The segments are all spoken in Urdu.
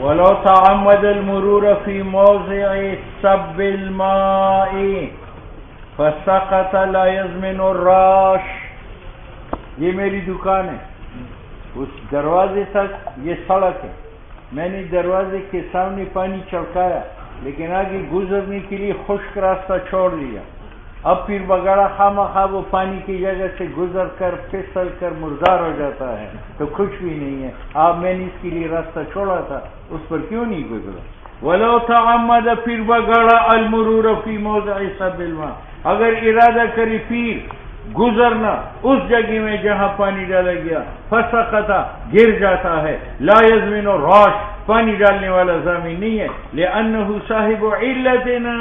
ولو تعمد المرور في موضع سب الماء فسقط لا يضمن الراش. یہ میری دکان ہے، اس دروازے تک یہ سڑک ہے، میں نے دروازے کے سامنے پانی چھڑکایا لیکن آگے گزرنے کے لیے خشک راستہ چھوڑ دیا. اب پھر بگاڑا خواہ وہ پانی کی جگہ سے گزر کر پھسل کر مردار ہو جاتا ہے تو کچھ بھی نہیں ہے. آپ میں نے اس کے لیے راستہ چھوڑا تھا، اس پر کیوں نہیں گزرا؟ ولو تعمد پھر بگاڑا المرور فی موضع سب الماء، اگر ارادہ کری پھر گزرنا اس جگہ میں جہاں پانی ڈالا گیا، فسقط گر جاتا ہے، لا یضمن الراش پانی ڈالنے والا ضامن نہیں ہے، لأنہ صاحب علتنا.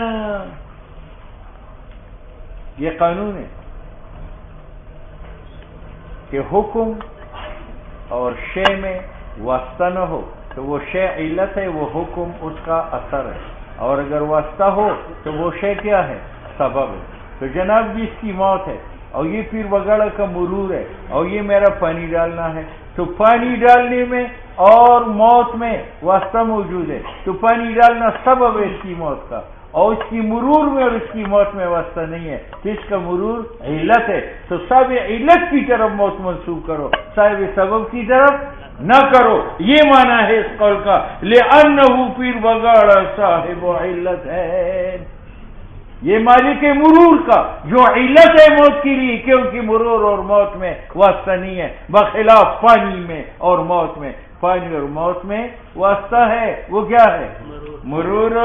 یہ قانون ہے کہ حکم اور شے میں واسطہ نہ ہو تو وہ شے علت ہے، وہ حکم اس کا اثر ہے، اور اگر واسطہ ہو تو وہ شے کیا ہے؟ سبب ہے. تو جناب جس کی موت ہے اور یہ پیر بگاڑا کا مرور ہے اور یہ میرا پانی ڈالنا ہے، تو پانی ڈالنے میں اور موت میں واسطہ موجود ہے، تو پانی ڈالنا سبب ہے اس کی موت کا، اور اس کی مرور میں اور اس کی موت میں واسطہ نہیں ہے، تو اس کا مرور علت ہے. تو صاحب علت کی طرف موت منسوب کرو، صاحب سبب کی طرف نہ کرو. یہ معنی ہے اس قول کا، لأنہ پیر بگاڑا صاحب علت ہے، یہ مالک مرور کا جو علت ہے موت کے لیے، کیونکہ مرور اور موت میں واسطہ نہیں ہے، بخلاف پانی میں اور موت میں. پانی اور موت میں واسطہ ہے، وہ کیا ہے؟ مرور.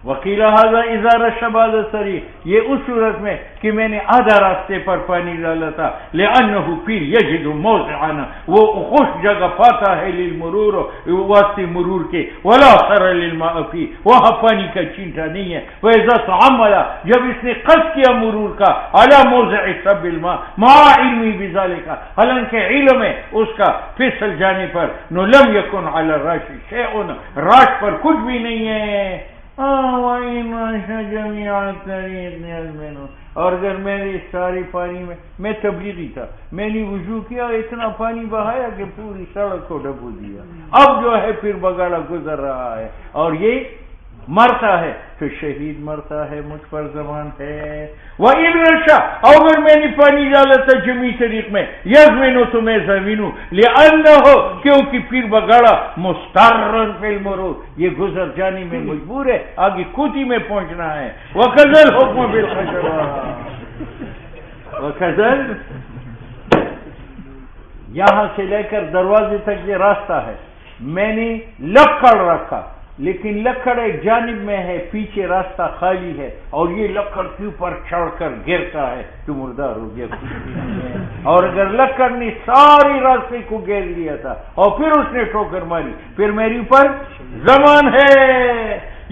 وکیل هذا اذا رشب هذا السری، یہ اس صورت میں کہ میں نے آدھا راستے پر پانی ڈالا تھا، لأنه پھر یجد موضعنا وہ خوش جگہ پاتا ہے للمرور واسطے مرور کے، ولا اثر للماء فی وہاں پانی کا چینٹا نہیں ہے. واذا تعمد جب اس نے قصد کیا مرور کا علی موضع سب الماء مع علمی بذلك حالانکہ علم ہے اس کا پھسل جانے پر، نو لم یکن علی الراش شیء راش پر کچھ بھی نہیں ہے. اور اگر میرے سارے پانی میں تبلیغی تھا، میں نے وضو کیا اتنا پانی بہایا کہ پوری سڑک کو ڈبو دیا، اب جو ہے پھر بگاڑا گزر رہا ہے اور یہ مرتا ہے تو شہید مرتا ہے، مجھ پر زمان ہے. وَإِنْ رَشَا اگر میں نے پانی ڈالا تھا جمی طریق میں، یزمینو تو میں زمینوں، لِأَنَّهُ کیونکہ پھر بگاڑا مسترن فی المرور یہ گزر جانے میں مجبور ہے، آگے کوٹی میں پہنچنا ہے. وَكَذَا الْحُكْمُ بِالْخَشَبَةِ وَكَذَا یہاں سے لے کر دروازے تک یہ راستہ ہے، میں نے لکڑ رکھا لیکن لکڑ ایک جانب میں ہے، پیچھے راستہ خالی ہے، اور یہ لکڑ کے اوپر چڑھ کر گرتا ہے تو مردار ہو گیا. اور اگر لکڑ نے ساری راستے کو گھیر لیا تھا اور پھر اس نے ٹھوکر ماری، پھر میری اوپر زمان ہے.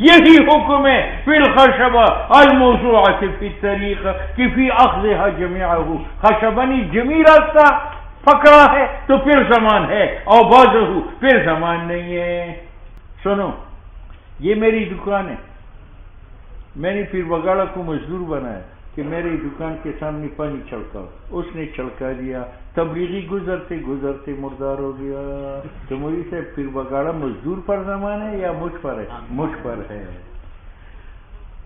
یہی حکم ہے فی الخشبہ الموضوعۃ فی الطریق کہ فی اخذها جمیعہ، خشبہ نے جمی راستہ پکڑا ہے تو پھر زمان ہے، اور بعضہ پھر زمان نہیں ہے. سنو، یہ میری دکان ہے، میں نے پھر بگاڑا کو مزدور بنایا کہ میری دکان کے سامنے پانی چھڑکاؤ، اس نے چھڑکا دیا، تبلیغی گزرتے گزرتے مردار ہو گیا. تو مجھے سے پھر بگاڑا مزدور پر زمان ہے یا مجھ پر ہے؟ مجھ پر ہے.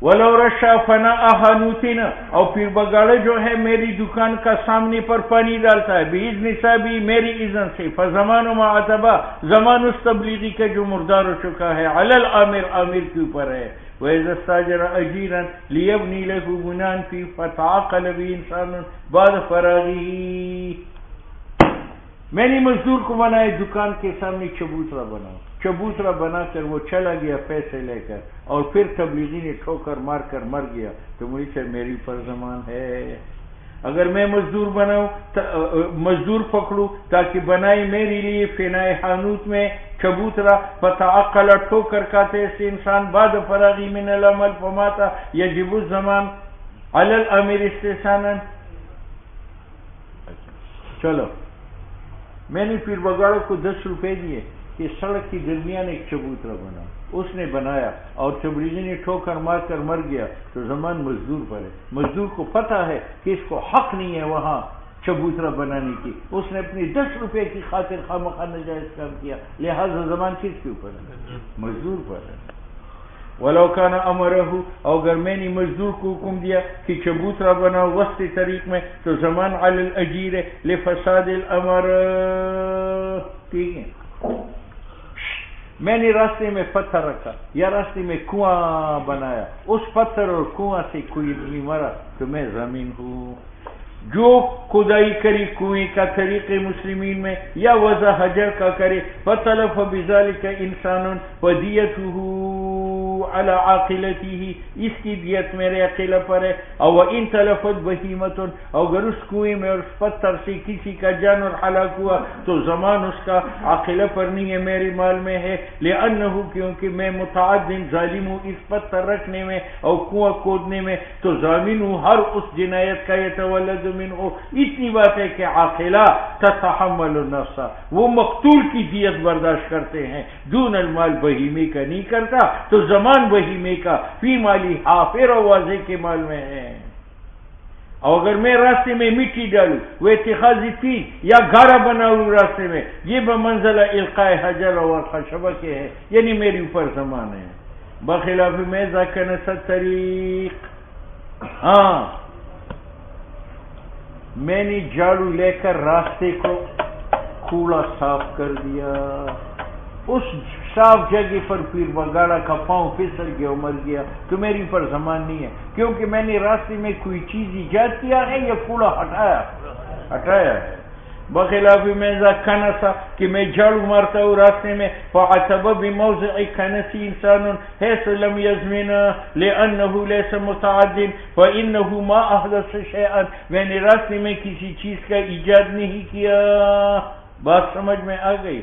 ولو رشا فناء حانوتنا اور پھر بگاڑا جو ہے میری دکان کا سامنے پر پانی ڈالتا ہے باذن صاحبی میری اذن سے، فزمان ما عتبا زمان اس تبلیغی کا جو مردار ہو چکا ہے، علی الامر امیر کے اوپر ہے. وَإِذَا اسْتَأْجَرَ أَجِيرًا لِيَبْنِي لَهُ بُنْيَانًا فِيهِ فَتَعَقَّلَ بِهِ إِنسَانٌ بَعْدَ فَرَاغِهِ. میں نے مزدور کو بنایا دکان کے سامنے چبوترا بناؤ، چبوترا بنا کر وہ چلا گیا پیسے لے کر، اور پھر تبلیغی نے ٹھوکر مار کر مر گیا تو مجھے سے میری پر زمان ہے. اگر میں مزدور بناؤں، مزدور پکڑوں تاکہ بنائی میری لیے فنائے حانوت میں چبوترا، فتعقل ٹھوکر کھاتے سے انسان بعد فراغی من العمل فماتا یجب الزمان علی الامر استحسانا. چلو، میں نے پھر بگاڑوں کو 10 روپے دیے کہ سڑک کے درمیان ایک چبوترا بنا، اس نے بنایا اور تبلیغی نے ٹھوکر مار کر مر گیا تو زمان مزدور پر ہے. مزدور کو پتہ ہے کہ اس کو حق نہیں ہے وہاں چبوترا بنانے کی، اس نے اپنی 10 روپے کی خاطر خواہ ناجائز کام کیا، لہذا زمان کس کے اوپر ہے؟ مزدور پر ہے۔ وَلَوْ كَانَ أَمَرَهُ، اور اگر میں نے مزدور کو حکم دیا کہ چبوترا بناؤ وسط طریق میں، تو زمان علی الاجیر لفساد الامر، ٹھیک ہے۔ میں نے راستے میں پتھر رکھا یا راستے میں کنواں بنایا، اس پتھر اور کنواں سے کوئی نہیں مرا تو میں ضامن ہوں۔ جو کھدائی کری کنویں کا طریق مسلمین میں یا وضع حجر کا کرے، فَتَلَفَ بِذَلِكَ إِنسَانٌ فَدِيَتُهُ عَلَى عَاقِلَتِهِ، اس کی دیت میرے عقیلہ پر ہے۔ اور وَإِن تَلَفَتْ بَهِيمَةٌ، اور اگر اس کنویں میں اور اس پتھر سے کسی کا جانور ہلاک ہوا تو زمان اس کا عقیلہ پر نہیں ہے، میرے مال میں ہے۔ لِأَنَّهُ، کیونکہ میں متعد ظالم ہوں اس پتھر رکھنے میں اور کنواں کھودنے میں، تو ضامن ہوں ہر اس جنایت کا۔ يتولد منه، اتنی بات ہے کہ عاقلہ تتحمل النفس، وہ مقتول کی دیت برداشت کرتے ہیں، دون المال، بہیمے کا نہیں کرتا، تو زمان بہیمے کا فی مالی حافر و واضح کے مال میں ہے۔ اور اگر میں راستے میں مٹی ڈالوں، وہ اتخاذی فی یا گارا بناؤں راستے میں، یہ بمنزلہ القاء حجر و خشبہ کے ہے، یعنی میری اوپر زمان ہے۔ بخلاف میں ذاکر طریق، ہاں میں نے جھاڑو لے کر راستے کو کوڑا صاف کر دیا، اس صاف جگہ پر پھر بگاڑا کا پاؤں پھسل گیا اور مر گیا تو میری پر زمان نہیں ہے، کیونکہ میں نے راستے میں کوئی چیز ایجاد کیا ہے یا کوڑا ہٹایا ہے۔ بخلاف میں کنسا، کہ میں جھاڑو مارتا ہوں راستے میں، فعتب بموضع کنس انسان حيث لم يزمن لانه ليس متعد فانه ما احدث شيئا، میں نے راستے میں کسی چیز کا ایجاد نہیں کیا۔ بات سمجھ میں آ گئی؟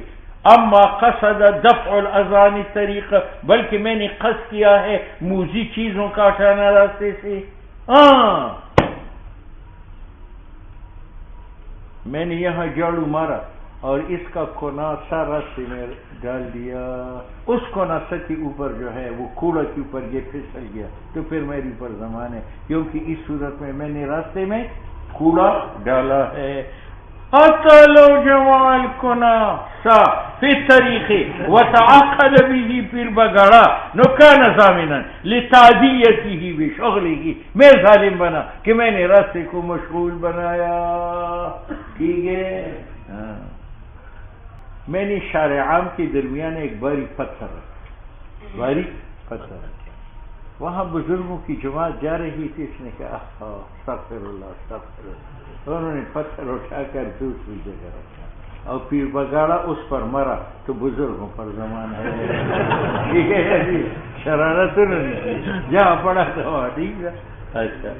اما قصد دفع الاذان الطریق، بلکہ میں نے قصد کیا ہے موذی چیزوں کا ہٹانا راستے سے۔ میں نے یہاں جھاڑو مارا اور اس کا کونا سارا راستے میں ڈال دیا، اس کونا کے اوپر جو ہے وہ کوڑا کے اوپر یہ پھسل گیا تو پھر میری پر زمان ہے، کیونکہ اس صورت میں نے راستے میں کوڑا ڈالا ہے۔ حتی لو جمع الکنا سا فی طریقے وتعقد به، پھر بگڑا نو کان ضامنا لتعدیته بشغله، میں ظالم بنا کہ میں نے راستے کو مشغول بنایا، ٹھیک ہے۔ میں نے شارع عام کے درمیان ایک باری پتھر رکھا، وہاں بزرگوں کی جماعت جا رہی تھی، اس نے کہا استغفر اللہ استغفر اللہ، انہوں نے پتھر اٹھا کر دوسری جگہ رکھا اور پھر بگاڑا اس پر مرا تو بزرگوں پر زمان ہے، ٹھیک ہے جی، شرارت نہیں جہاں پڑا تھا وہاں ٹھیک ہے۔ اچھا،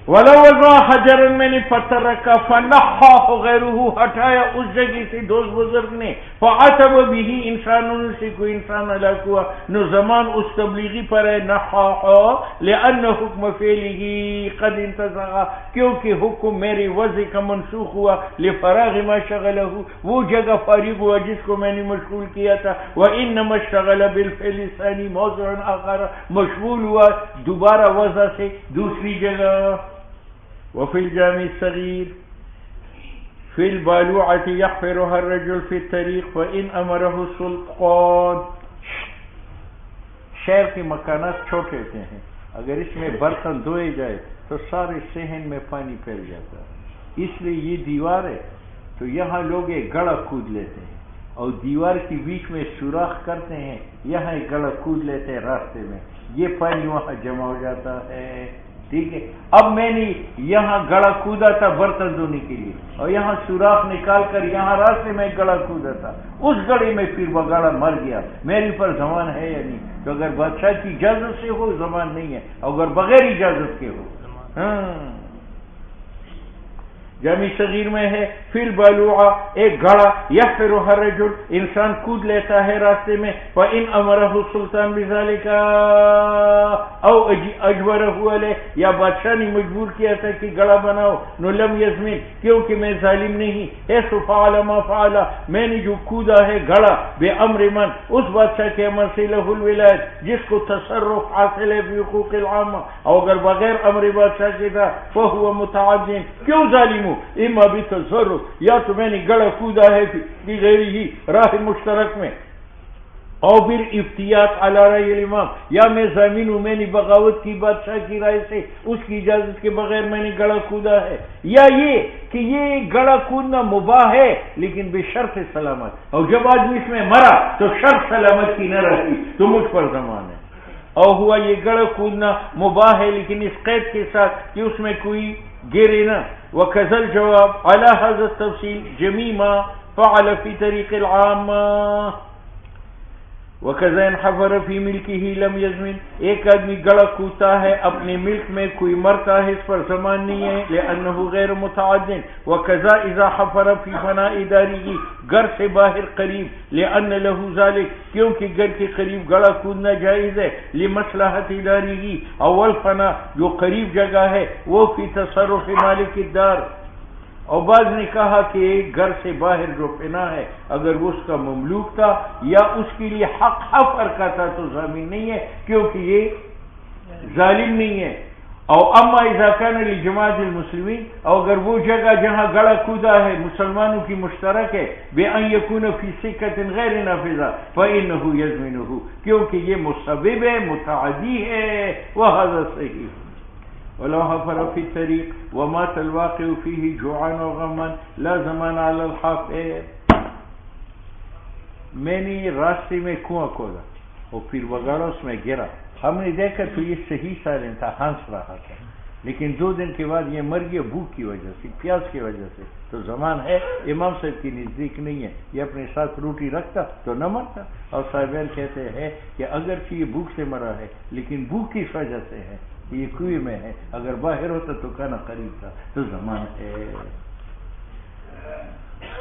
وَلَوْ وَضَعَ حَجَرًا، میں نے پتھر رکھا، فَنَحَّاهُ غَيْرُهُ، ہٹایا اس جگہ سے دوست بزرگ نے، فَعَتَبَ بِهِ انسان، سے کوئی انسان ہلاک ہوا، نو زمان اس تبلیغی پر ہے نحاحہ، لِأَنَّ حُکْمَ فِعْلِهِ قَدْ انتزَعَ، کیونکہ حکم میرے وضع کا منسوخ ہوا، لِفَرَاغِ مَا شَغَلَهُ، وہ جگہ فارغ ہوا جس کو میں نے مشغول کیا تھا، وَإِنَّمَا اشْتَغَلَ بِالْفِعْلِ الثَّانِي مَوْضِعٌ آخر، مشغول ہوا دوبارہ وضع سے دوسری جگہ۔ وفي الجامع الصغير في البالوعة يحفرها الرجل في الطريق فإن أمره السلطان، شہر کے مکانات چھوٹے ہوتے ہیں، اگر اس میں برتن دھوئے جائے تو سارے صحن میں پانی پھیل جاتا ہے، اس لیے یہ دیوار ہے تو یہاں لوگ ایک گڑھا کود لیتے ہیں اور دیوار کے بیچ میں سوراخ کرتے ہیں، یہاں ایک گڑھا کود لیتے ہیں راستے میں، یہ پانی وہاں جمع ہو جاتا ہے، ٹھیک ہے۔ اب میں نے یہاں گڑھا کودا تھا برتن دھونے کے لیے اور یہاں سوراخ نکال کر یہاں راستے میں گڑھا کودا تھا، اس گڑھے میں پھر وہ گڑھا مر گیا، میری پر زمان ہے یا نہیں؟ تو اگر بادشاہ کی اجازت سے ہو زمان نہیں ہے، اگر بغیر اجازت کے ہو۔ جامع صغیر میں ہے فی البلوعہ ایک گھڑا یحفرها الرجل انسان کود لیتا ہے راستے میں فإن امرہ السلطان بذلك او اجبرہ علیہ یا بادشاہ نے مجبور کیا تھا کہ گھڑا بناؤ نو لم یزمن کیونکہ میں ظالم نہیں ایسو فعل ما فعل میں نے جو کودا ہے گھڑا بے امر من اس بادشاہ کے امر سے لہ الولایت جس کو تصرف حاصل ہے بحقوق العامہ اور اگر بغیر امر بادشاہ کے تھا فہو متعد کیوں ظالم ہوں اما بھی تصرف یا تو میں نے گڑا کودا ہے بھی غیری ہی راہ مشترک میں اور پھر افتیات علی رأی الامام یا میں ضامن ہوں میں نے بغاوت کی بادشاہ کی رائے سے اس کی اجازت کے بغیر میں نے گڑا کودا ہے یا یہ کہ یہ گڑا کودنا مباح ہے لیکن بے شرط سلامت اور جب آدمی اس میں مرا تو شرط سلامت کی نہ رہی تو مجھ پر ضمان ہے اور ہوا یہ گڑا کودنا مباح ہے لیکن اس قید کے ساتھ کہ اس میں کوئی گرے نہ وکذا الجواب علی هذا التفصیل جمیع ما فعل فی طریق العام وکذا انحفر فی ملکہ لم یزمن ایک آدمی گڑا کوتا ہے اپنے ملک میں کوئی مرتا ہے اس پر ضمان نہیں ہے لأنہ غیر متعد وکذا اذا حفر فی فناء دارہ گھر سے باہر قریب لأن له ذلك کیونکہ گھر کے قریب گڑا کودنا جائز ہے لمصلحت دارہ اول فنا جو قریب جگہ ہے وہ فی تصرف مالک الدار اور بعض نے کہا کہ گھر سے باہر جو پنا ہے اگر وہ اس کا مملوک تھا یا اس کے لیے حق حفر کا تھا تو ضامن نہیں ہے کیونکہ یہ ظالم نہیں ہے اور اما اذا کان لجماعت المسلمین اور اگر وہ جگہ جہاں گڑا کودا ہے مسلمانوں کی مشترک ہے بے ان یکون فی سکۃ غیر نافذہ فانه یضمنه کیونکہ یہ مسبب ہے متعدی ہے وہذا صحیح ولو حفر في الطريق ومات الواقع فيه جوعا وغما لا زمان على الحافر میں نے راستے میں کنواں کھودا اور پھر وگاڑا اس میں گرا ہم نے دیکھا تو یہ صحیح سالم تھا ہنس رہا تھا لیکن 2 دن کے بعد یہ مر گیا بھوک کی وجہ سے پیاس کی وجہ سے تو زمان ہے امام صاحب کی نزدیک نہیں ہے یہ اپنے ساتھ روٹی رکھتا تو نہ مرتا اور صاحبین کہتے ہیں کہ اگرچہ یہ بھوک سے مرا ہے لیکن بھوک کی وجہ سے ہے یہ کنویں میں ہے اگر باہر ہوتا تو کانا قریب تھا تو زمان ہے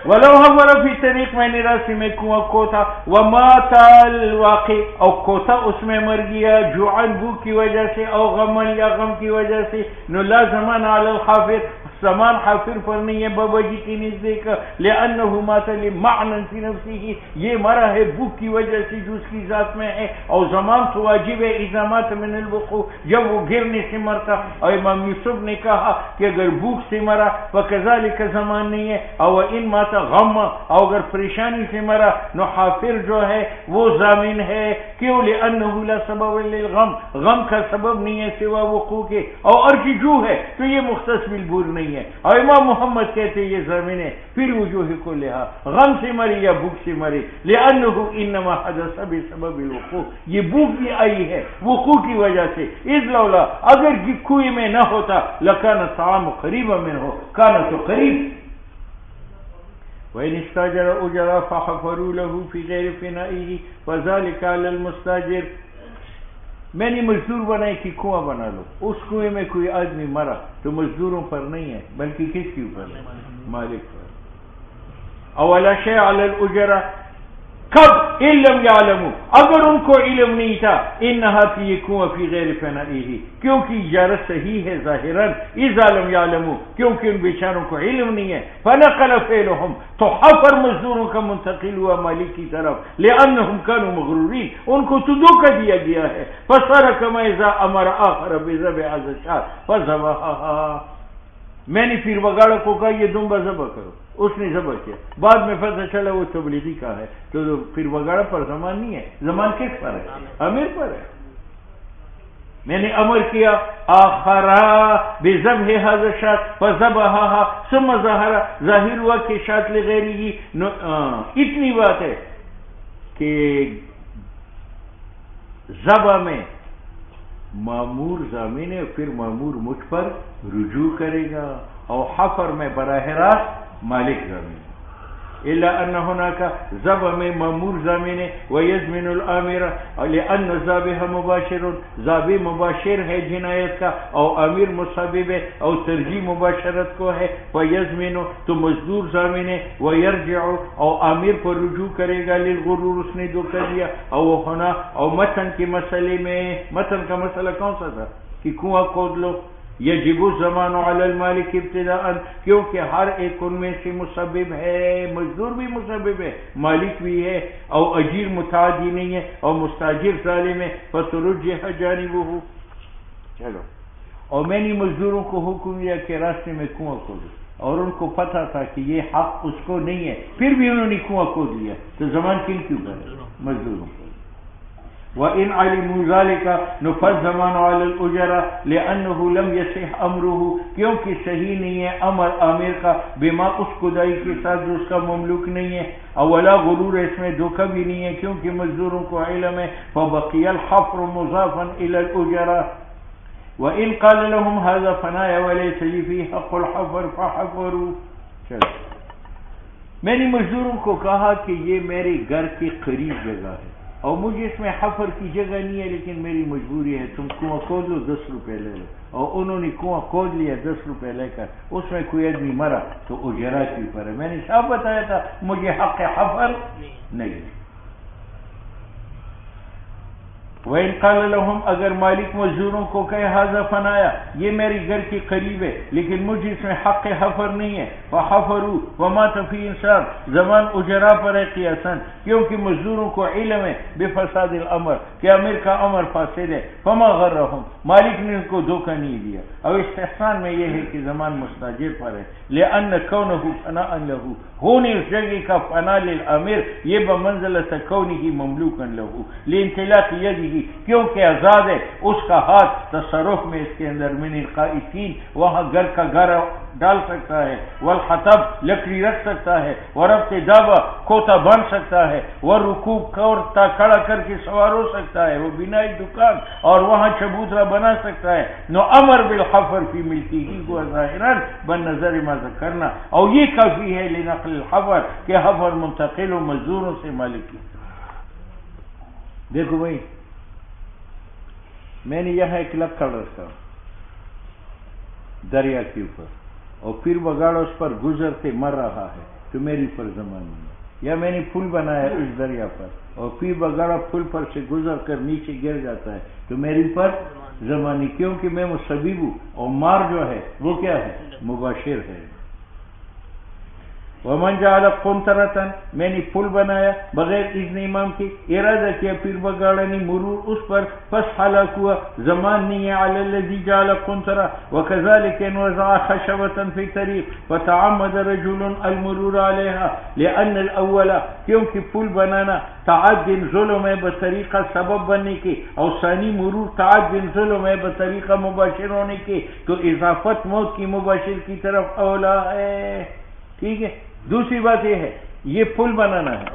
ولو حفر فی طریق میں نے راستے میں کنواں کوتا ومات الواقع اور کوتا اس میں مر گیا جوعا بھوک کی وجہ سے او غما یا غم کی وجہ سے نو لا زمان علی الحافر زمان حافر پر نہیں ہے بابا جی کی نزدیک لأنہ مات لمعنى فی نفسه یہ مرا ہے بھوک کی وجہ سے جو اس کی ذات میں ہے اور زمان تو واجب ہے اذا مات من الوقوع جب وہ گرنے سے مرتا اور امام یوسف نے کہا کہ اگر بھوک سے مرا فکذالک زمان نہیں ہے اور ان مات غم اور اگر پریشانی سے مرا نو حافر جو ہے وہ ضامن ہے کیوں لأنہ لا سبب للغم غم کا سبب نہیں ہے سوا وقوع کے اور جو ہے تو یہ مختص بالبور نہیں ہے اور امام محمد کہتے یہ ضامن ہے پھر وجوہ کو لہا غم سے مری یا بھوک سے مری لأنہ انما حدث بسبب الوقوع یہ بھوک بھی آئی ہے وقوع کی وجہ سے اذ لولا اگر کنویں میں نہ ہوتا لکان طعام قریبا منہ کانا تو قریب وَإِنِ اسْتَاجَرَ أُجَرًا فَحَفَرُوا لَهُ فِي غَيْرِ فِنَائِهِ فَذَلِكَ عَلَى الْمُسْتَاجِرِ میں نے مزدور بنائے کہ کنواں بنا لو اس کنویں میں کوئی آدمی مرا تو مزدوروں پر نہیں ہے بلکہ کس کے اوپر ہے مالک پر اولا شیء علی الاجرہ کب علم یعلمو اگر ان کو علم نہیں تھا انہا کی یہ کنواں فی غیر فنائہ کیونکہ اجارت صحیح ہے ظاہراً اذا لم یعلمو کیونکہ ان بیچاروں کو علم نہیں ہے فنقل فعلهم تو حفر مزدوروں کا منتقل ہوا مالک کی طرف لأنهم كانوا مغرورین ان کو تو دھوکہ دیا گیا ہے فصار كما اذا امر آخر بذبح هذا الشاة فذبحها میں نے پھر وگاڑا کو کہا یہ دمبا ذبح کرو اس نے ذبح کیا بعد میں پتہ چلا وہ تبلیغی کا ہے تو پھر وگاڑا پر زمان نہیں ہے زمان کس پر ہے امیر پر ہے میں نے امر کیا آخرا بذبح هذا الشاة فذبحها ثم ظاہر ہوا کہ شاة لغیرہ اتنی بات ہے کہ ذبح میں مامور ضامن ہے پھر مامور مجھ پر رجوع کرے گا اور حفر میں براہ راست مالک ضامن ہے الا ان هناك ذبح مامور ضامن ويضمن الامر لان ذابح مباشر، ذابح مباشر ہے جنایت کا، او امیر مسبب ہے، او ترجیح مباشرت کو ہے، فیضمن تو مزدور ضامن ہے، ویرجع او امیر پر رجوع کرے گا، للغرور اس نے دھوکہ دیا، او ہونا او متن کے مسئلے میں، متن کا مسئلہ کون سا تھا کہ کنواں کھود لو، یجب الضمان علی المالک ابتداء، کیونکہ ہر ایک ان میں سے مسبب ہے، مزدور بھی مسبب ہے، مالک بھی ہے، او اجیر متعدی نہیں ہے، اور مستاجر ظالم ہے، فترجح جانبہ۔ چلو، اور میں نے مزدوروں کو حکم دیا کہ راستے میں کنواں کھودو، اور ان کو پتہ تھا کہ یہ حق اس کو نہیں ہے، پھر بھی انہوں نے کنواں کھود لیا، تو ضمان کیوں کرے؟ مزدوروں کو۔ وَإِنْ عَلِمُوا ذَلِكَ نُفَذَّ الضَّمَانُ عَلَى الْأُجَرَاءِ لِأَنَّهُ لَمْ يَصِحْ أَمْرُهُ، کیونکہ صحیح نہیں ہے امر عامر کا بما اس خدائی کے ساتھ جو اس کا مملوک نہیں ہے، اولا غرور اس میں دھوکہ بھی نہیں ہے کیونکہ مزدوروں کو علم ہے، فَبَقِيَ الْحَفْرُ مُضَافًا إِلَى الْأُجَرَاءِ وَإِنْ قَالَ لَهُمْ هَذَا فَنَايَ وَلَيْسَ لِي فِيهِ حَقُّ الْحَفْرِ فَحَفَرُوا۔ چلو، میں نے مزدوروں کو کہا کہ یہ میرے گھر کے قریب جگہ ہے اور مجھے اس میں حفر کی جگہ نہیں ہے، لیکن میری مجبوری ہے، تم کنواں کھود لو، 10 روپے لے لو، اور انہوں نے کنواں کھود لیا 10 روپے لے کر، اس میں کوئی آدمی مرا تو اجرا کے اوپر ہے۔ میں نے صاحب بتایا تھا مجھے حق حفر نہیں۔ وَإِنْ قَالَ لَهُمْ، اگر مالک مزدوروں کو کہے هذا فنایا، یہ میری گھر کے قریب ہے لیکن مجھے اس میں حق حفر نہیں ہے، فحفروا ومات فی انسان، زمان اجرا پر ہے قیاساً، کیونکہ مزدوروں کو علم ہے بفساد الامر کہ امیر کا امر فاسد ہے، فما غرہم، مالک نے ان کو دھوکہ نہیں دیا۔ اور استحسان میں یہ ہے کہ زمان مستاجر پر ہے، لأن کونہ فناء لہ، ہونے اس جگہ کا فنا للامیر، یہ بمنزلۃ کونہ مملوکا لہ، لانطلاق یدہ، کیونکہ آزاد ہے اس کا ہاتھ تصرف میں اس کے اندر، من القائتین، وہاں گھر کا گھر ڈال سکتا ہے، والحطب لکڑی رکھ سکتا ہے، وربط دابہ کھوتا بن سکتا ہے، ورکوب کورتا کھڑا کر کے سوار ہو سکتا ہے، وہ بنائی دکان اور وہاں چبوترا بنا سکتا ہے، نو امر بالحفر فی ملکی ہی کو ظاہراً بن نظر ما ذکرنا، اور یہ کافی ہے لنقل الحفر کہ حفر منتقل و مزدوروں سے مالک کی۔ دیکھو بھائی، میں نے یہاں ایک لکڑ رکھا دریا کے اوپر، اور پھر بگاڑا اس پر گزرتے مر رہا ہے، تو میری پر زمان نہیں ہے، یا میں نے پل بنایا اس دریا پر اور پھر بگاڑا پل پر سے گزر کر نیچے گر جاتا ہے، تو میری پر زمانی، کیونکہ میں مسبب ہوں، اور مار جو ہے وہ کیا ہے؟ مباشر ہے۔ ومن جعل قنطرة، میں نے پل بنایا بغیر اذن امام کے، ارادہ کیا پھر بگاڑا نے مرور اس پر، پس ہلاک ہوا، زمان نہیں ہے علی الذی جعل قنطرة، وكذلك ان وضع خشبة في طریق فتعمد رجل المرور علیها، لان الاول، کیونکہ پل بنانا تعد ظلم ہے بطریقہ سبب بننے کے، اور ثانی مرور تعد ظلم ہے بطریقہ مباشر ہونے کے، تو اضافت موت کی مباشر کی طرف اولا ہے۔ ٹھیک ہے، دوسری بات یہ ہے، یہ پل بنانا ہے،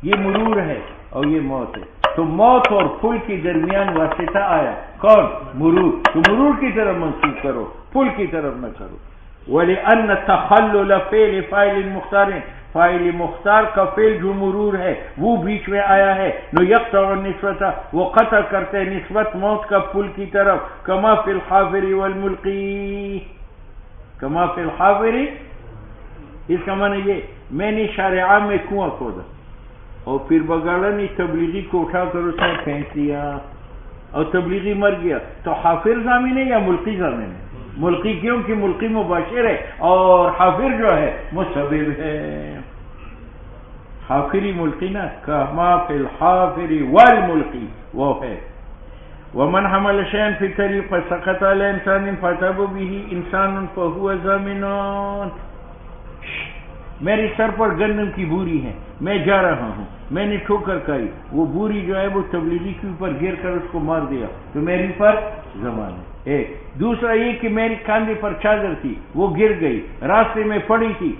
یہ مرور ہے اور یہ موت ہے، تو موت اور پل کے درمیان واسطہ آیا کون؟ مرور، تو مرور کی طرف منسوخ کرو، پل کی طرف نہ کرو۔ وَلِأَنَّ تَخَلُّلَ فِعْلِ فاعل مختار، فاعل مختار کا فعل جو مرور ہے وہ بیچ میں آیا ہے، نو یقطع النسبت، وہ قطع کرتے نسبت موت کا پل کی طرف، کما فی الحافر والملقی، کما فی الحافر، اس کا معنی یہ، میں نے شارعہ میں کنواں کھودا اور پھر بگاڑا نے تبلیغی کو اٹھا کر اس میں پھینک دیا اور تبلیغی مر گیا، تو حافر ضامن ہے یا ملقی ضامن ہے؟ ملقی، کیونکہ ملقی مباشر ہے اور حافر جو ہے مسبب ہے۔ حافری ملقی نا، کما فی الحافر والملقی، وہ ہے۔ ومن حمل شيئا في طريق فسقط على انسان فتاب به انسان فهو ضامن، میرے سر پر گندم کی بوری ہے، میں جا رہا ہوں، میں نے ٹھوکر کھائی، وہ بوری جو ہے وہ تبلیغی کے اوپر گر کر اس کو مار دیا، تو میری پر زمان ہے۔ ایک دوسرا یہ کہ میری کاندھے پر چادر تھی، وہ گر گئی، راستے میں پڑی تھی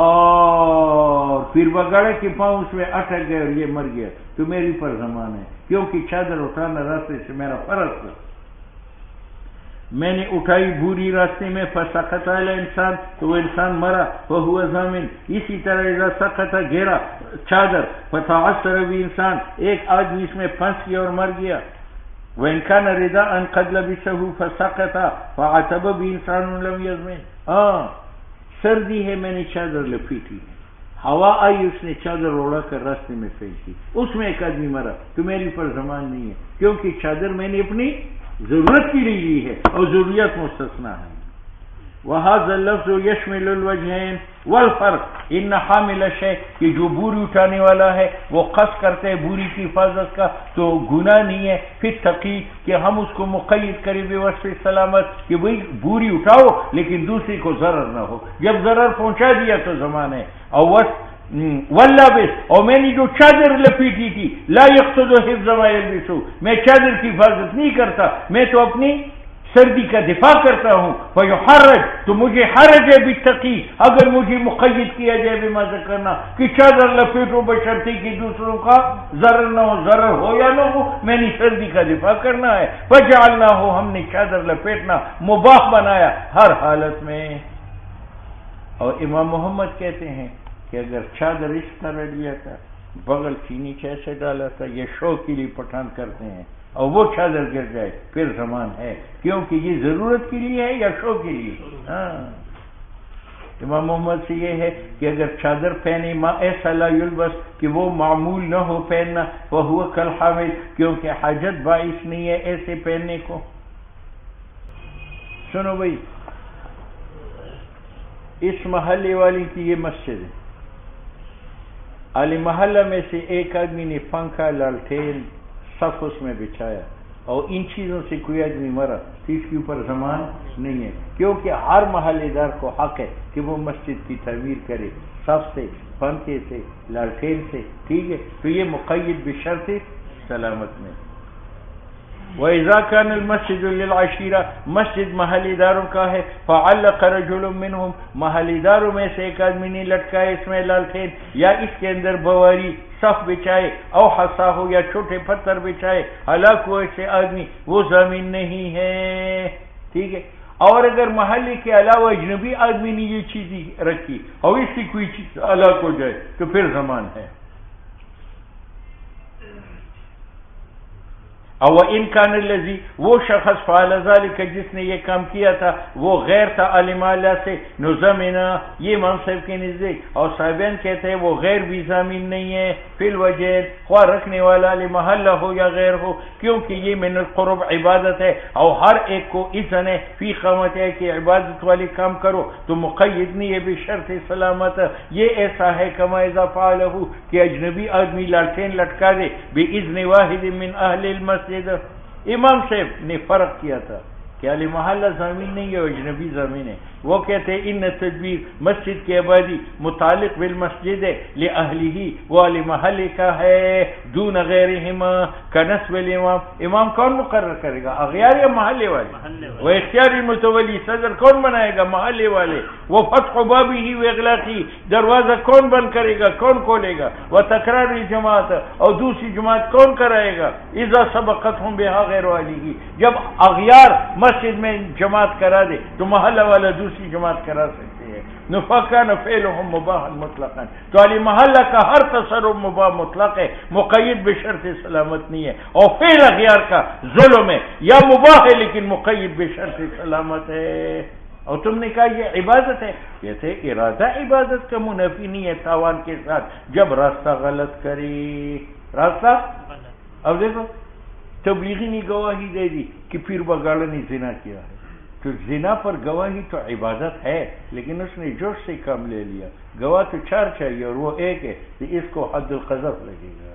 اور پھر بگاڑے کے پاؤں اس میں اٹک گئے اور یہ مر گیا، تو میری پر زمان ہے، کیونکہ چادر اٹھانا راستے سے میرا فرض تھا۔ میں نے اٹھائی بوری راستے میں فسقط علی انسان تو وہ انسان مرا فہو ضامن. اسی طرح اذا سقط گرا چادر فتعثر بھی انسان ایک آدمی اس میں پھنس گیا اور مر گیا. وإن كان رداء قد لبسه فسقط فعتب به انسان لم يضمن. سردی ہے میں نے چادر لپیٹی ہوا آئی اس نے چادر اڑا کر راستے میں پھینک دی اس میں ایک آدمی مرا تو میری پر زمان نہیں ہے کیونکہ چادر میں نے اپنی ضرورت کے لیے لی ہے اور ضروریات مستثنا ہے. وهذا اللفظ يشمل الوجهين والفرق. ان حامل الشيء کہ جو بوری اٹھانے والا ہے وہ قصد کرتے ہیں بوری کی حفاظت کا تو گناہ نہیں ہے. پھر تقی کہ ہم اس کو مقید کریں بے وصف سلامت کہ بھئی بوری اٹھاؤ لیکن دوسری کو ضرر نہ ہو. جب ضرر پہنچا دیا تو زمان ہے. اور واللابس اور میں نے جو چادر لپیٹی تھی لا یقصد حفظ ما یلبسو میں چادر کی حفاظت نہیں کرتا میں تو اپنی سردی کا دفاع کرتا ہوں. فیحرج تو مجھے حرج ہے بالتقی اگر مجھے مقید کیا جائے بما ذکرنا کہ چادر لپیٹو بشرطی کہ دوسروں کا ضرر نہ ہو ضرر ہو یا نہ ہو میں نے سردی کا دفاع کرنا ہے. فجعلنا ہو ہم نے چادر لپیٹنا مباح بنایا ہر حالت میں. اور امام محمد کہتے ہیں کہ اگر چادر اس طرح لیا تھا بغل کے نیچے ایسے ڈالا تھا یہ شو کے لیے پٹھان کرتے ہیں اور وہ چادر گر جائے پھر زمان ہے کیونکہ یہ ضرورت کے لیے ہے یا شو کے لیے. امام محمد سے یہ ہے کہ اگر چادر پہنے ما ایسا لا یلبس کہ وہ معمول نہ ہو پہننا وہو کالحامل کیونکہ حاجت باعث نہیں ہے ایسے پہننے کو. سنو بھائی اس محلے والی کی یہ مسجد ہے. علی محلہ میں سے ایک آدمی نے پنکھا لالٹین صف اس میں بچھایا اور ان چیزوں سے کوئی آدمی مرا تو اس کے اوپر زمان نہیں ہے کیونکہ ہر محلے دار کو حق ہے کہ وہ مسجد کی تعمیر کرے صف سے پنکھے سے لالٹین سے. ٹھیک ہے تو یہ مقید بشرط سلامت میں. وَإِذَا كَانَ الْمَسْجِدُ لِلْعَشِيرَةِ مسجد محلی داروں کا ہے فَعَلَّقَ رَجُلٌ مِّنْهُمْ محلی داروں میں سے ایک آدمی نے لٹکائے اس میں لالٹین یا اس کے اندر بواری صف بچھائے او حصا ہو یا چھوٹے پتھر بچھائے ہلاک ہوئے سے آدمی وہ زمین نہیں ہے. ٹھیک ہے. اور اگر محلے کے علاوہ اجنبی آدمی نے یہ چیز رکھی اور اس کی کوئی چیز ہلاک ہو جائے تو پھر زمان ہے. او ان کان الذی وہ شخص فعل ذلک جس نے یہ کام کیا تھا وہ غیر تھا علم اللہ سے نظمنا یہ منصب کے نزدیک اور صاحبین کہتے ہیں وہ غیر بھی ضامن نہیں ہے فی الوجہ خواہ رکھنے والا محلہ ہو یا غیر ہو کیونکہ یہ من القرب عبادت ہے اور ہر ایک کو اذن ہے فی قامت ہے کہ عبادت والی کام کرو تو مقید نہیں ہے بشرط سلامت. یہ ایسا ہے کما اذا فعلہ کہ اجنبی آدمی لالٹین لٹکا دے باذن واحد من اہل المسجد. امام صاحب نے فرق کیا تھا کہ علی محلہ زمین نہیں ہے اجنبی زمین ہے. وہ کہتے ہیں ان تدبیر مسجد کی آبادی متعلق بالمسجد ہے لأہلہ وہ علی محلے کا ہے دون غیرہما کنسب الامام. امام کون مقرر کرے گا اغیار یا محلے والے؟ وہ اختیاری متولی صدر کون بنائے گا؟ محلے والے. وہ فتح بابی و اغلاقی دروازہ کون بند کرے گا کون کھولے گا؟ وہ تکرار جماعت اور دوسری جماعت کون کرائے گا؟ اذا سبقتہم بہا غیر والی جب اغیار مسجد میں جماعت کرا دے تو محلہ والا دوسری جماعت کرا سکتے ہیں. نفقان فعلهم مباح مطلقا تو علی محلہ کا ہر تصرف مباح مطلق ہے مقید بشرط سلامت نہیں ہے. اور فعل اغیار کا ظلم ہے یا مباح ہے لیکن مقید بشرط سلامت ہے. اور تم نے کہا یہ عبادت ہے. کہتے ارادہ عبادت کا منافی نہیں ہے تاوان کے ساتھ جب راستہ غلط کرے راستہ. اب دیکھو تبلیغی نے گواہی دے دی کہ پیر بگاڑا نے زنا کیا ہے تو زنا پر گواہی تو عبادت ہے لیکن اس نے جوش سے کام لے لیا. گواہ تو چار چاہیے اور وہ ایک ہے تو اس کو حد القذف لگے گا.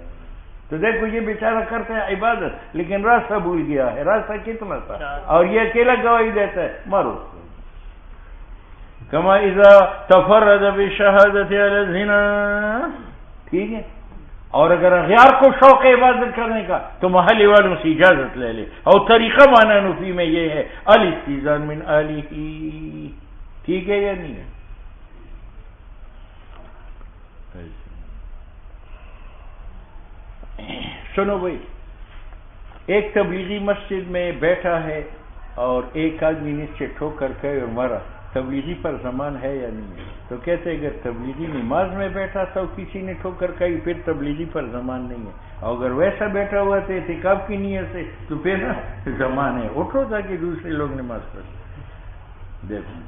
تو دیکھو یہ بیچارہ کرتا ہے عبادت لیکن راستہ بھول گیا ہے. راستہ کتنا تھا اور یہ اکیلا گواہی دیتا ہے مارو. کما اذا تفرد بشہادت علی الزنا. ٹھیک ہے. اور اگر اغیار کو شوق ہے عبادت کرنے کا تو محلے والوں سے اجازت لے لے. اور طریقہ معنی نفی میں یہ ہے الاستئذان من آلہ. ٹھیک ہے یا نہیں ہے؟ سنو بھائی ایک تبلیغی مسجد میں بیٹھا ہے اور ایک آدمی نیچے ٹھوکر کھائے اور مرا، تبلیغی پر زمان ہے یا نہیں ہے؟ تو کہتے اگر تبلیغی نماز میں بیٹھا تھا اور کسی نے ٹھوکر کھائی پھر تبلیغی پر زمان نہیں ہے، اور اگر ویسا بیٹھا ہوا تھا اعتکاف کی نیت سے تو پھر زمان ہے، اٹھو تاکہ دوسرے لوگ نماز پڑھیں۔ دیکھیں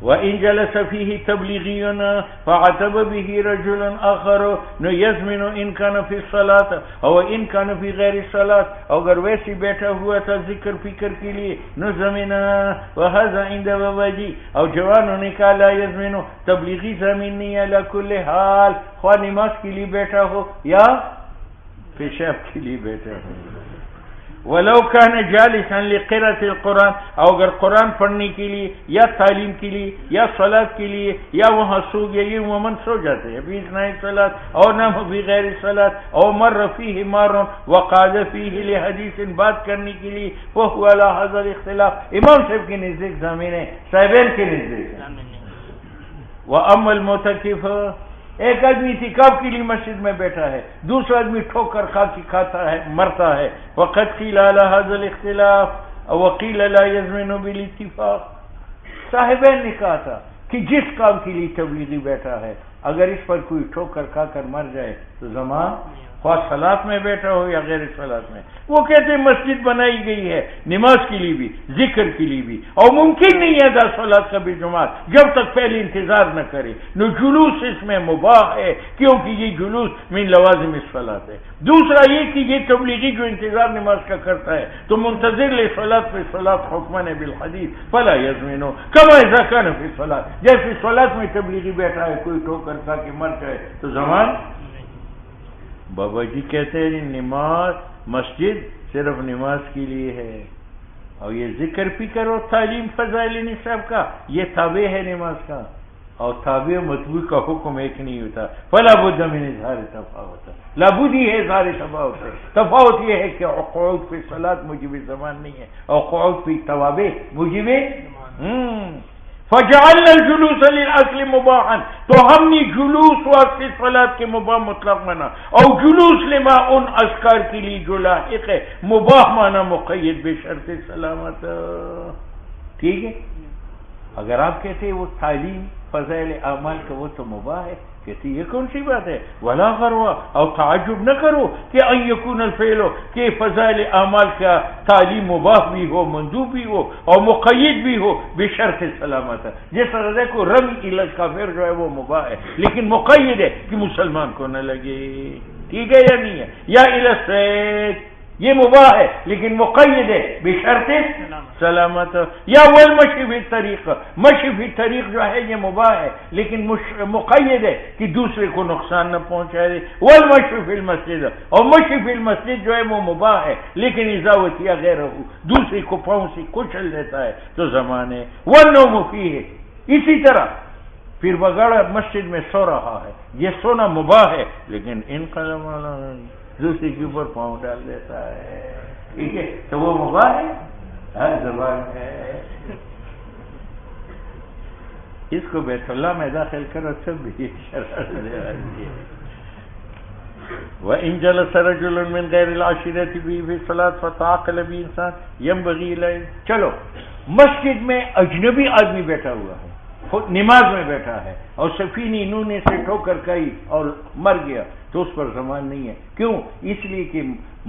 وَإِن جَلَسَ فِيهِ تَبْلِيغِيٌّ فَعَتَبَ بِهِ رَجُلٌ آخَرُ يَزْمِنُ إِنْ كَانَ فِي الصَّلَاةِ أَوْ إِنْ كَانَ فِي غَيْرِ الصَّلَاةِ، اگر ویسی بیٹھا ہوا تھا ذکر فکر کے لیے نُزْمِنَ وَهَذَا عِنْدَ وَوَجِي، اور جوانوں نے کہا لا يَزْمِنُ، تبلیغی زمین نہیں ہے، عَلَى كُلِّ حال، خواہ نماز کے لیے بیٹھا ہو یا پیشاب کے لیے بیٹھا ہو۔ ولو كان جالسا لقراءة القرآن، اور اگر قرآن پڑھنے کے لیے یا تعلیم کے لیے یا صلاۃ کے لیے یا وہاں سو گیا، یہ عموماً سو جاتے ہیں فی اثناء الصلاۃ اور نہ فی غیر الصلاۃ، اور مر فیہ مار وقعد فیہ لحدیث، بات کرنے کے لیے وهو على هذا الاختلاف، امام صاحب کے نزدیک ضامن ہے، صاحبین کے نزدیک۔ واما المعتکف، ایک آدمی اعتکاف کے لیے مسجد میں بیٹھا ہے، دوسرا آدمی ٹھوکر کھا کے کھاتا ہے مرتا ہے، وقد قیل علی هذا الاختلاف وقیل لا یزمن بالاتفاق، صاحبین نے کہا تھا کہ جس کام کے لیے تبلیغی بیٹھا ہے اگر اس پر کوئی ٹھوکر کھا کر مر جائے تو زمان، خواہ صلاۃ میں بیٹھا ہو یا غیر صلاۃ میں۔ وہ کہتے ہیں مسجد بنائی گئی ہے نماز کے لیے بھی ذکر کے لیے بھی، اور ممکن نہیں ہے دا صلاۃ کا بھی جماعت جب تک پہلے انتظار نہ کرے، نو جلوس اس میں مباح ہے کیونکہ یہ جلوس من لوازم الصلاۃ ہے۔ دوسرا یہ کہ یہ تبلیغی جو انتظار نماز کا کرتا ہے تو منتظر لے صلاۃ پہ صلاۃ حکمن بالحدیث فلا یزمنو کما اذا کان فی الصلاۃ، جیسے صلاۃ میں تبلیغی بیٹھا ہے کوئی ٹھوکر کھا کے مر جائے تو زمان۔ بابا جی کہتے ہیں نماز مسجد صرف نماز کے لیے ہے، اور یہ ذکر فکر اور تعلیم فضائل نصاب کا یہ تابع ہے نماز کا، اور تابع و مطبوع کا حکم ایک نہیں ہوتا۔ فلا بد من اظہار تفاوت، لابد ہی ہے اظہار تفاوت ہے۔ تفاوت یہ ہے کہ قعود فی صلاۃ موجب زمان نہیں ہے اور قعود فی توابع موجب فجعلنا الجلوس للاصل مباحا، تو ہم نے جلوس وقت صلاۃ کے مباح مطلق مانا، اور جلوس لما ان اذکار کے لیے جو لاحق ہے مباح مانا مقید بشرط سلامت۔ ٹھیک ہے، اگر آپ کہتے ہیں وہ تعلیم فضائل اعمال کا وہ تو مباح ہے، کہتے یہ کون سی بات ہے؟ ولا غروا، اور تعجب نہ کرو کہ ان یکون الفعل، کہ فضائل اعمال کا تعلیم مباح بھی ہو مندوب بھی ہو اور مقید بھی ہو بشرط سلامت ہے۔ جس طرح دیکھو رمی الج کافر جو ہے وہ مباح ہے لیکن مقید ہے کہ مسلمان کو نہ لگے، ٹھیک ہے یا نہیں ہے؟ یا السید یہ مباح ہے لیکن مقید ہے بشرط سلامت، یا والمشی فی الطریق، مشی فی الطریق جو ہے یہ مباح ہے لیکن مقید ہے کہ دوسرے کو نقصان نہ پہنچائے، والمشی فی المسجد، اور مشی فی المسجد جو ہے وہ مباح ہے لیکن اذا وطیع غیرہ، دوسرے کو پاؤں سے کچل دیتا ہے تو زمان ہے، والنوم فیہ، اسی طرح پھر بگاڑا مسجد میں سو رہا ہے، یہ سونا مباح ہے لیکن ان قدم دوسرے کے اوپر پاؤں ڈال دیتا ہے، ٹھیک ہے تو وہ مباح ہے، ہر زبان ہے۔ اس کو بیت اللہ میں داخل کرو سب بھی شرط دے رہی ہے۔ وَإِن جَلَسَ رَجُلٌ مِّن غَيْرِ الْعَشِيرَةِ بِهِ فِي الصَّلَاةِ فَتَعَقَّلَ بِهِ إِنسَانٌ يَنبَغِي إِلَيْهِ، چلو مسجد میں اجنبی آدمی بیٹھا ہوا ہے، خود نماز میں بیٹھا ہے اور سفینی نونے سے ٹھوکر کھائی اور مر گیا تو اس پر زمان نہیں ہے۔ کیوں؟ اس لیے کہ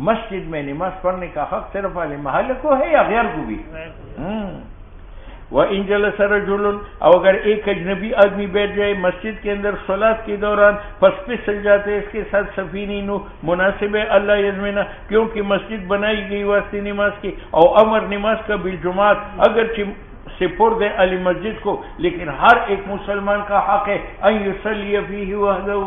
مسجد میں نماز پڑھنے کا حق صرف والے محل کو ہے یا غیر کو بھی؟ وَإِن جَلَسَ رَجُلٌ، اور اگر ایک اجنبی آدمی بیٹھ جائے مسجد کے اندر صلاۃ کے دوران پس پھسل جاتے اس کے ساتھ سفینی نو، مناسب ہے اللہ یزمنا، کیونکہ مسجد بنائی گئی واسطے نماز کی، اور امر نماز کا بالجماعت اگرچہ سپرد ہے علی مسجد کو لیکن ہر ایک مسلمان کا حق ہے ان یصلی فیہ وحدہ،